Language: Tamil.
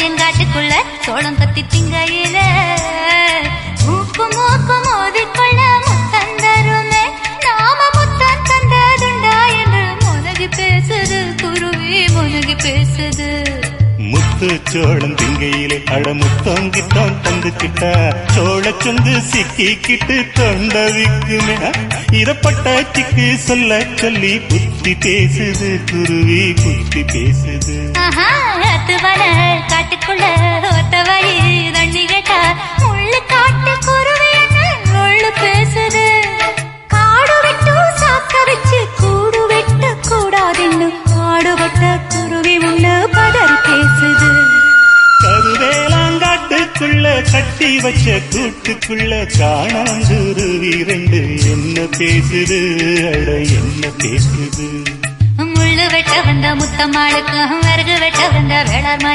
பாளையங்காட்டுக்குள்ள சோளம் கத்தி திங்கையில மூக்கு மூக்கு மோதிக்கொள்ள முத்தம் தருமே நாம முத்தம் தந்ததுண்டா என்று முனகி பேசுது குருவி முனகி பேசுது. முத்து சோளம் திங்கையிலே அடமுத்தோங்கித்தான் தந்துக்கிட்டா சோழ சொந்து சிக்கிக்கிட்டு தொண்டவிக்குமே இதப்பட்ட சிக்கு சொல்ல சொல்லி புத்தி பேசுது குருவி புத்தி பேசுது. காட்டுக்குள்ள ஒத்த வழி தண்ணி கேட்டா முள்ளு காட்டு குருவி முள்ளு பேசுது. காடு விட்டு சாக்க வச்சு கூடு வெட்ட கூடாதுன்னு காடுபட்ட குருவி முன்னு பதறி பேசுது. கருவேலாங்காட்டுக்குள்ள கட்டி வச்ச கூட்டுக்குள்ள காணாங்குருவி ரெண்டு என்ன பேசுது அட என்ன பேசுது. முள்ளு வெட்ட வந்த முத்தம்மாளுக்கும் விறகு வெட்ட வந்த வேளாண்மை